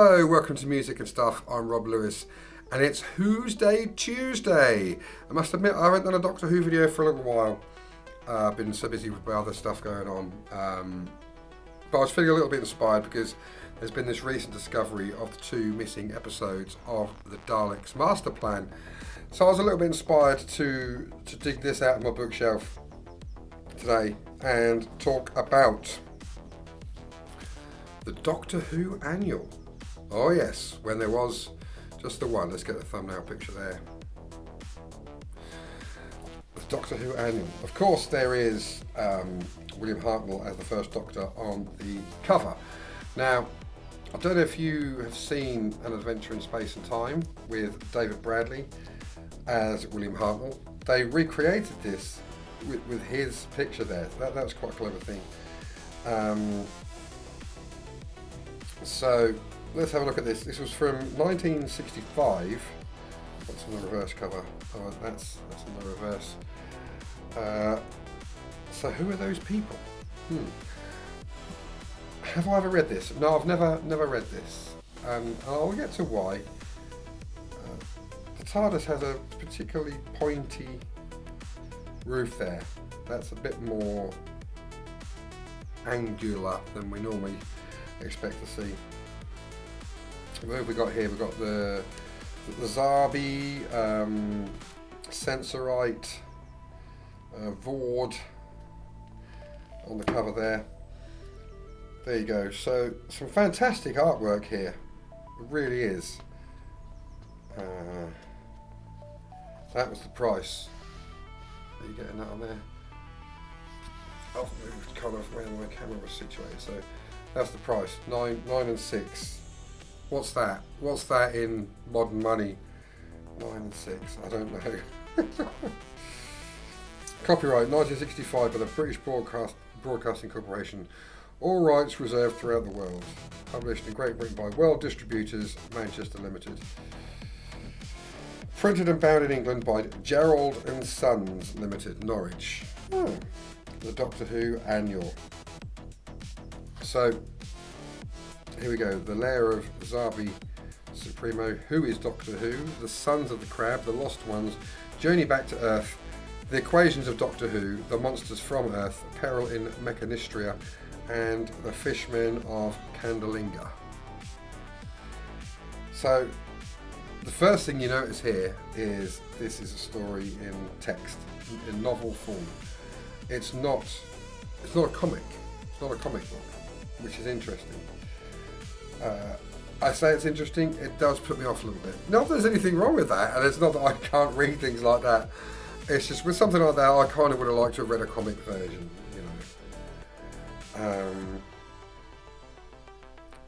Hello, welcome to Music and Stuff. I'm Rob Lewis, and it's Who's Day Tuesday. I must admit, I haven't done a Doctor Who video for a little while. I've been so busy with other stuff going on. But I was feeling a little bit inspired because there's been this recent discovery of the 2 missing episodes of the Daleks Master Plan. So I was a little bit inspired to dig this out of my bookshelf today and talk about the Doctor Who annual. Oh yes, when there was just the one. Let's get the thumbnail picture there. The Doctor Who annual. Of course there is William Hartnell as the first Doctor on the cover. Now, I don't know if you have seen An Adventure in Space and Time with David Bradley as William Hartnell. They recreated this with his picture there. That's quite a clever thing. So let's have a look at this. This was from 1965. What's on the reverse cover? Oh, that's on the reverse. So who are those people? Have I ever read this? No, I've never read this. And I'll get to why. The TARDIS has a particularly pointy roof there. That's a bit more angular than we normally expect to see. What have we got here? We've got the Zarbi, Sensorite, Vord on the cover there. There you go. So some fantastic artwork here. It really is. That was the price. Are you getting that on there? I've moved kind of where my camera was situated. So that's the price. 9 and 6. What's that? What's that in modern money? 9 and 6. I don't know. Copyright 1965 by the British Broadcasting Corporation. All rights reserved throughout the world. Published in Great Britain by World Distributors, Manchester Limited. Printed and bound in England by Gerald and Sons Limited, Norwich. The Doctor Who annual. So here we go. The lair of Zarbi Supremo. Who is Doctor Who? The Sons of the Crab, the Lost Ones, Journey Back to Earth, The Equations of Doctor Who, The Monsters from Earth, Peril in Mechanistria, and The Fishmen of Candelinga. So the first thing you notice here is this is a story in text, in novel form. It's not a comic. It's not a comic book, which is interesting. I say it's interesting, it does put me off a little bit. Not that there's anything wrong with that, and it's not that I can't read things like that. It's just with something like that, I kind of would have liked to have read a comic version, you know.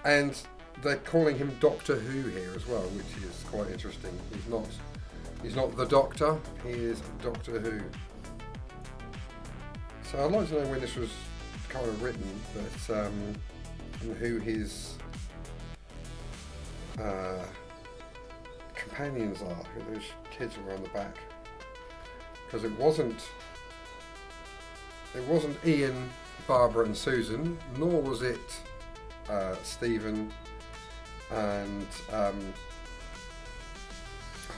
And they're calling him Doctor Who here as well, which is quite interesting. He's not the Doctor, he is Doctor Who. So I'd like to know when this was kind of written, but and who his companions are, who those kids were on the back, because it wasn't Ian, Barbara and Susan, nor was it Stephen and oh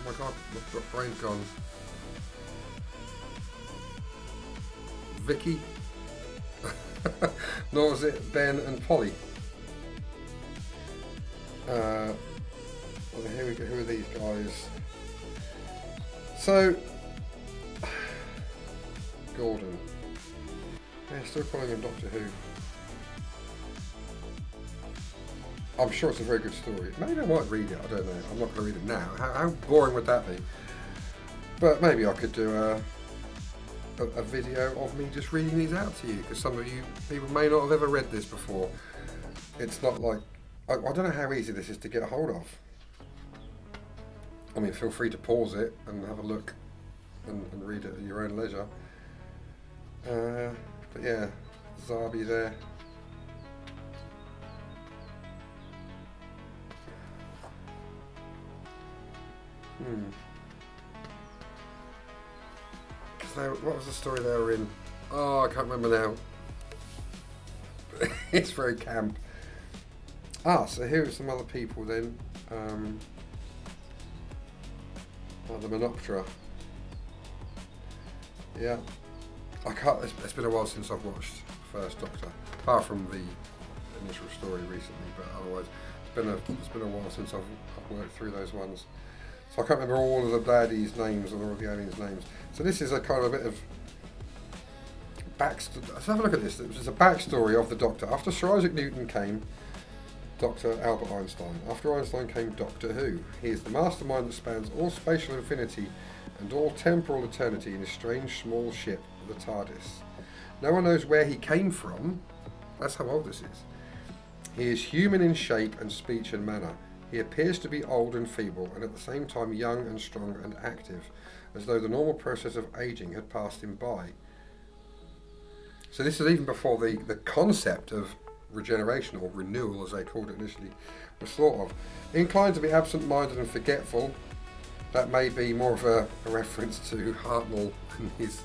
my god, my brain's gone. Vicky, nor was it Ben and Polly. Well, here we go. Who are these guys? So, Gordon. Yeah, still calling him Doctor Who. I'm sure it's a very good story. Maybe I might read it. I don't know. I'm not going to read it now. How boring would that be? But maybe I could do a video of me just reading these out to you, because some of you people may not have ever read this before. It's not like I don't know how easy this is to get a hold of. I mean, feel free to pause it and have a look and read it at your own leisure. But yeah, Zarbi there. What was the story they were in? Oh, I can't remember now. It's very camp. So here are some other people then. The Monoptera. Yeah. I can't. It's been a while since I've watched First Doctor, apart from the initial story recently. But otherwise, it's been a while since I've worked through those ones. So I can't remember all of the baddies' names or all of the aliens' names. So this is a kind of a bit of backstory. Let's have a look at this. This is a backstory of the Doctor. After Sir Isaac Newton came Dr. Albert Einstein. After Einstein came Doctor Who. He is the mastermind that spans all spatial infinity and all temporal eternity in his strange small ship, the TARDIS. No one knows where he came from. That's how old this is. He is human in shape and speech and manner. He appears to be old and feeble and at the same time young and strong and active, as though the normal process of aging had passed him by. So this is even before the concept of regeneration, or renewal as they called it initially, was thought of. Inclined to be absent-minded and forgetful. That may be more of a reference to Hartnell and his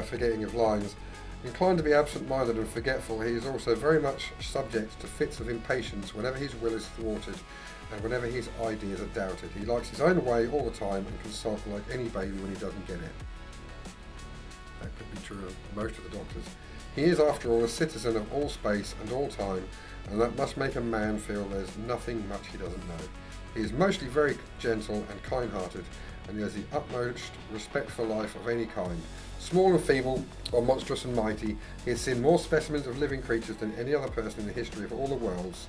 forgetting of lines. Inclined to be absent-minded and forgetful, he is also very much subject to fits of impatience whenever his will is thwarted and whenever his ideas are doubted. He likes his own way all the time and can sulk like any baby when he doesn't get it. That could be true of most of the Doctors. He is, after all, a citizen of all space and all time, and that must make a man feel there's nothing much he doesn't know. He is mostly very gentle and kind-hearted, and he has the utmost respect for life of any kind. Small and feeble, or monstrous and mighty, he has seen more specimens of living creatures than any other person in the history of all the worlds,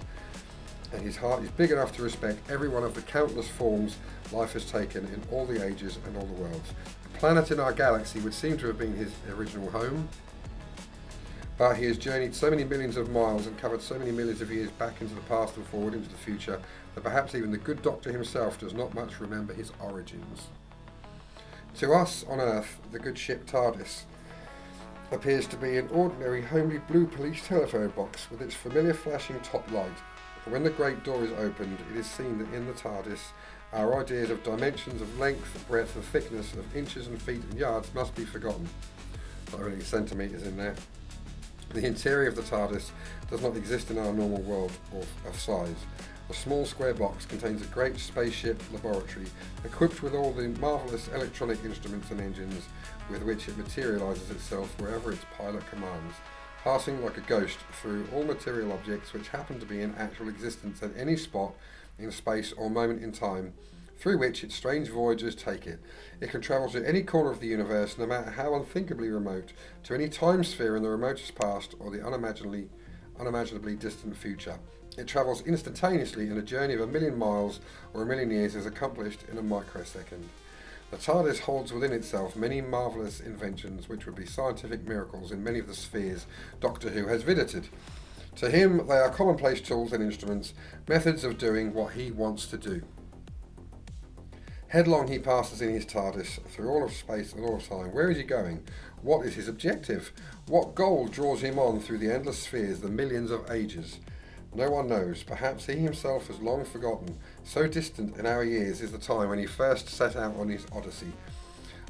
and his heart is big enough to respect every one of the countless forms life has taken in all the ages and all the worlds. The planet in our galaxy would seem to have been his original home, but he has journeyed so many millions of miles and covered so many millions of years back into the past and forward into the future that perhaps even the good Doctor himself does not much remember his origins. To us on Earth, the good ship TARDIS appears to be an ordinary homely blue police telephone box with its familiar flashing top light. But when the great door is opened, it is seen that in the TARDIS our ideas of dimensions of length, breadth and thickness, of inches and feet and yards must be forgotten. Not really centimetres in there. The interior of the TARDIS does not exist in our normal world of size. The small square box contains a great spaceship laboratory equipped with all the marvellous electronic instruments and engines with which it materialises itself wherever its pilot commands, passing like a ghost through all material objects which happen to be in actual existence at any spot in space or moment in time through which its strange voyagers take it. It can travel to any corner of the universe, no matter how unthinkably remote, to any time sphere in the remotest past or the unimaginably distant future. It travels instantaneously, and a journey of 1,000,000 miles or 1,000,000 years is accomplished in a microsecond. The TARDIS holds within itself many marvellous inventions which would be scientific miracles in many of the spheres Doctor Who has visited. To him, they are commonplace tools and instruments, methods of doing what he wants to do. Headlong he passes in his TARDIS through all of space and all of time. Where is he going? What is his objective? What goal draws him on through the endless spheres, the millions of ages? No one knows. Perhaps he himself has long forgotten. So distant in our years is the time when he first set out on his odyssey.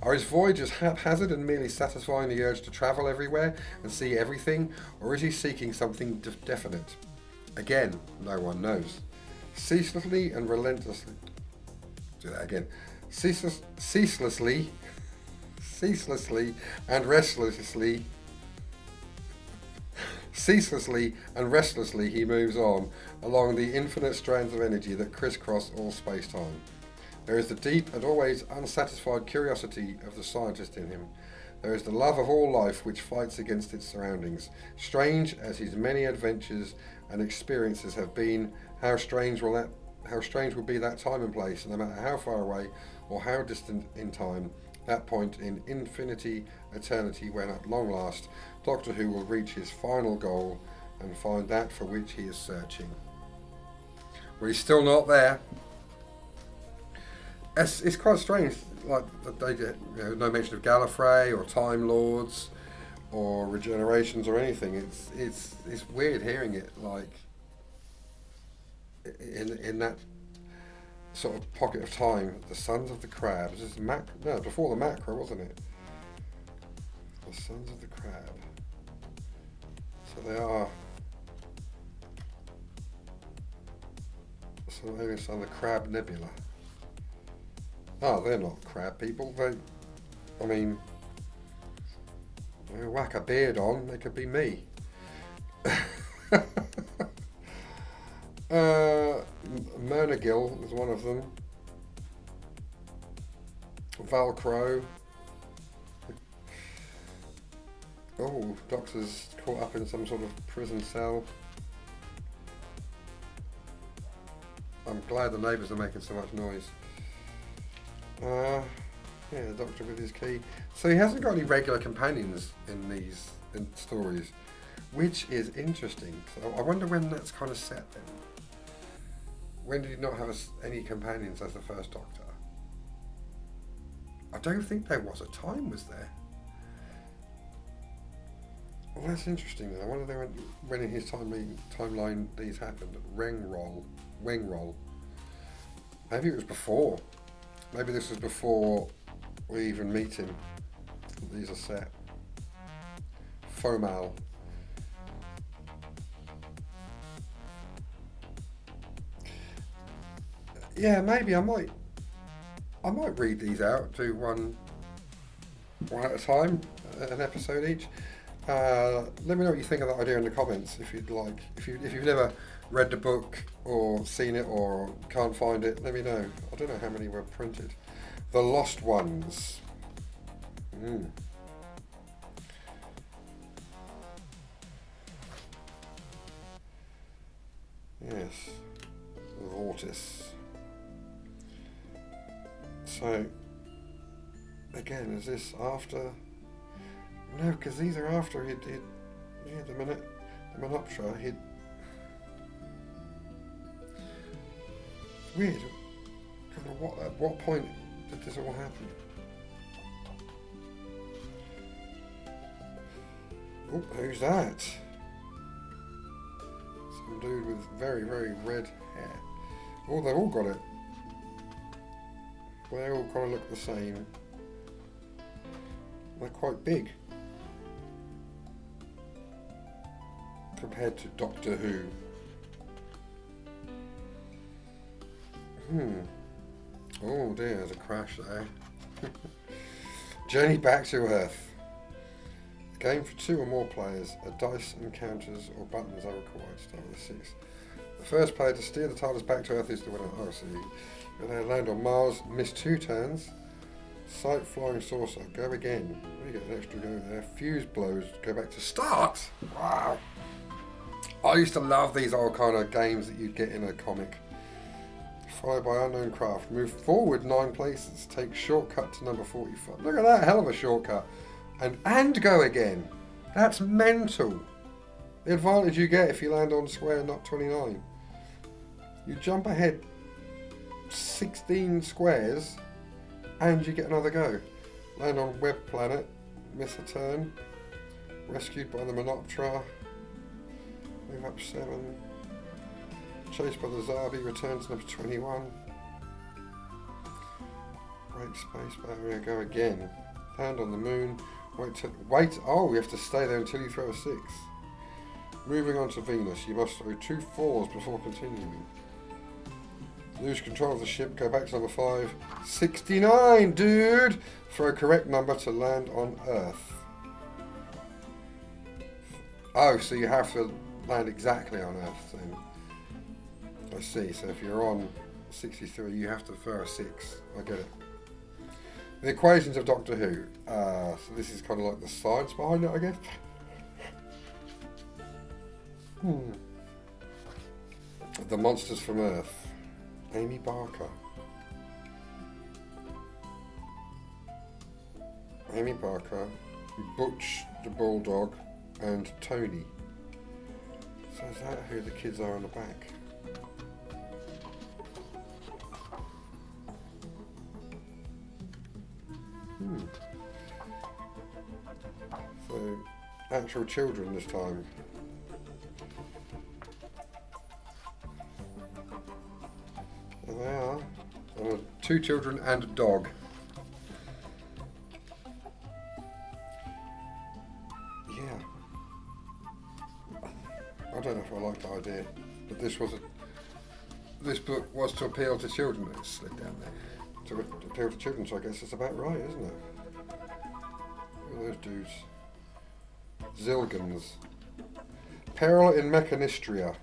Are his voyages haphazard and merely satisfying the urge to travel everywhere and see everything, or is he seeking something definite? Again, no one knows. Ceaselessly and relentlessly. Do that again. Ceaselessly and restlessly. Ceaselessly and restlessly he moves on along the infinite strands of energy that crisscross all space-time. There is the deep and always unsatisfied curiosity of the scientist in him. There is the love of all life which fights against its surroundings. Strange as his many adventures and experiences have been, how strange will be that time and place, no matter how far away or how distant in time, that point in infinity, eternity, when at long last Doctor Who will reach his final goal and find that for which he is searching. Well, he's still not there. It's quite strange, like they get no mention of Gallifrey or Time Lords or regenerations or anything. It's weird hearing it like in that sort of pocket of time. The Sons of the Crab. This is before the Macro, wasn't it? The Sons of the Crab. So they are So maybe it's on the Crab Nebula. Oh, they're not crab people. I mean, they whack a beard on, they could be me. Murnagil is one of them. Velcro. Oh, Doctor's caught up in some sort of prison cell. I'm glad the neighbours are making so much noise. Yeah, the Doctor with his key. So he hasn't got any regular companions in these stories, which is interesting. So I wonder when that's kind of set then. When did he not have any companions as the first Doctor? I don't think there was a time, was there? Well, that's interesting then. I wonder when in his timeline these happened. Wing roll. Maybe it was before. Maybe this was before we even meet him. These are set. Fomal. Yeah, maybe I might read these out, do one at a time, an episode each. Let me know what you think of that idea in the comments if you'd like. If you've never read the book or seen it or can't find it, let me know. I don't know how many were printed. The Lost Ones. Yes. Vortis. So, again, is this after? No, because these are after he'd the Menoptera, he'd... It's weird. At what point did this all happen? Oh, who's that? Some dude with very, very red hair. Oh, they've all got it. They all kind of look the same. They're quite big compared to Doctor Who. Oh dear, there's a crash there. Journey back to Earth. A game for 2 or more players. A dice, encounters, or buttons are required. Start with 6. The first player to steer the TARDIS back to Earth is the winner. Oh, so they land on Mars, miss 2 turns. Sight flying saucer, go again. You get an extra go there. Fuse blows, go back to start. Wow. I used to love these old kind of games that you'd get in a comic. Followed by unknown craft. Move forward 9 places. Take shortcut to number 45. Look at that, hell of a shortcut. And go again. That's mental. The advantage you get if you land on square, not 29. You jump ahead 16 squares and you get another go. Land on Web Planet, miss a turn, rescued by the Menoptera, move up 7, chased by the Zabi, return to number 21, break space barrier, go again, land on the moon, wait, oh, we have to stay there until you throw a 6. Moving on to Venus, you must throw 2 4s before continuing. Lose control of the ship, go back to number 5. 69, dude! Throw correct number to land on Earth. Oh, so you have to land exactly on Earth then. I see, so if you're on 63, you have to throw a 6. I get it. The equations of Doctor Who. So this is kind of like the science behind it, I guess. The Monsters from Earth. Amy Barker. Amy Barker, Butch the Bulldog, and Tony. So is that who the kids are on the back? So, actual children this time. There they are. 2 children and a dog. Yeah. I don't know if I like the idea, but this was this book was to appeal to children. It slid down there. To appeal to children, so I guess it's about right, isn't it? Look at those dudes. Zilgans. Peril in Mechanistria.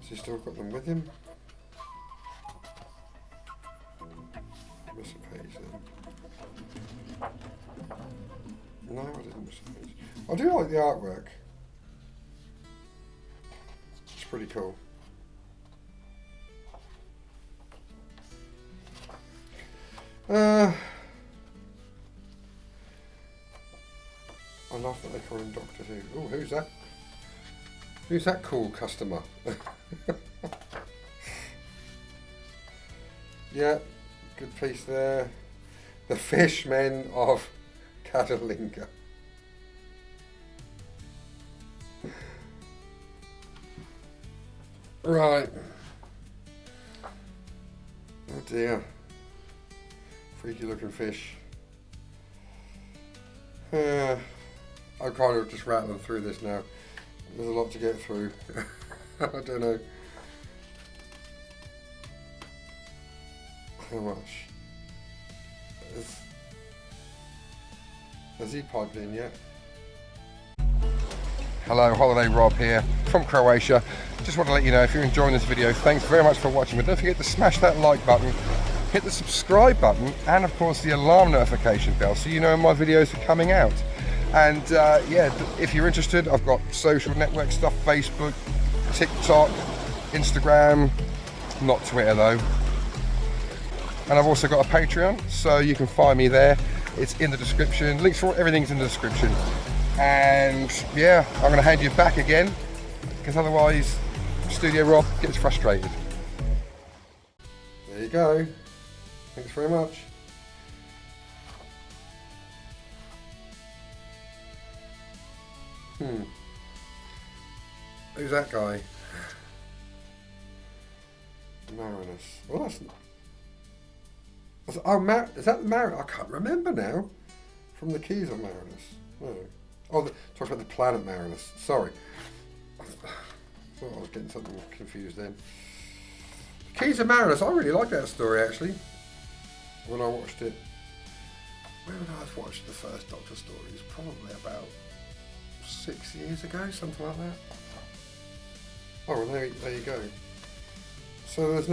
Has he still got them with him? Miss a page then. No, I didn't miss a page. I do like the artwork. It's pretty cool. I love that they call him Doctor Who. Oh, who's that? Who's that cool customer? Yeah, good piece there. The Fishmen of Catalinga. Right. Oh dear. Freaky looking fish. I'm kind of just rattling through this now. There's a lot to get through. I don't know how much. Has he piped in yet? Hello, Holiday Rob here from Croatia. Just want to let you know, if you're enjoying this video, thanks very much for watching, but don't forget to smash that like button, hit the subscribe button, and of course the alarm notification bell so you know when my videos are coming out. And yeah, if you're interested, I've got social network stuff, Facebook, TikTok, Instagram, not Twitter though. And I've also got a Patreon, so you can find me there. It's in the description. Links for everything's in the description. And yeah, I'm going to hand you back again, because otherwise Studio Rob gets frustrated. There you go. Thanks very much. Who's that guy? Marinus. Well, that's not. Oh, is that Marinus? I can't remember now. From the Keys of Marinus. No. Oh, talking about the planet Marinus. Sorry. I thought I was getting something confused then. Keys of Marinus. I really like that story actually. When I watched it. When did I watch the first Doctor story? It was probably about 6 years ago, something like that. Oh, well, there you go. So there's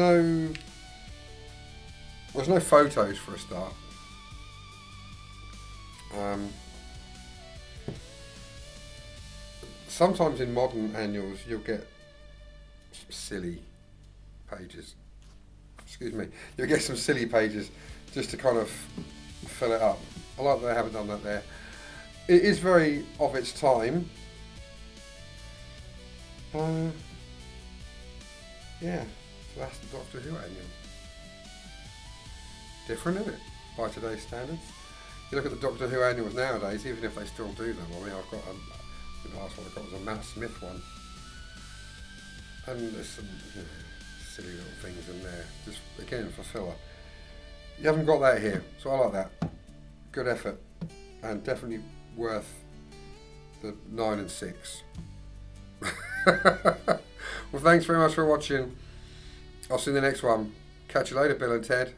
no photos for a start. Sometimes in modern annuals you'll get some silly pages. Excuse me. You'll get some silly pages just to kind of fill it up. I like that they haven't done that there. It is very of its time. Yeah, so that's the Doctor Who annual. Different, isn't it, by today's standards? You look at the Doctor Who annuals nowadays, even if they still do them. I mean, I've got the last one I got was a Matt Smith one. And there's some silly little things in there, just again for filler. You haven't got that here, so I like that. Good effort, and definitely worth the 9 and 6. Well, thanks very much for watching. I'll see you in the next one. Catch you later, Bill and Ted.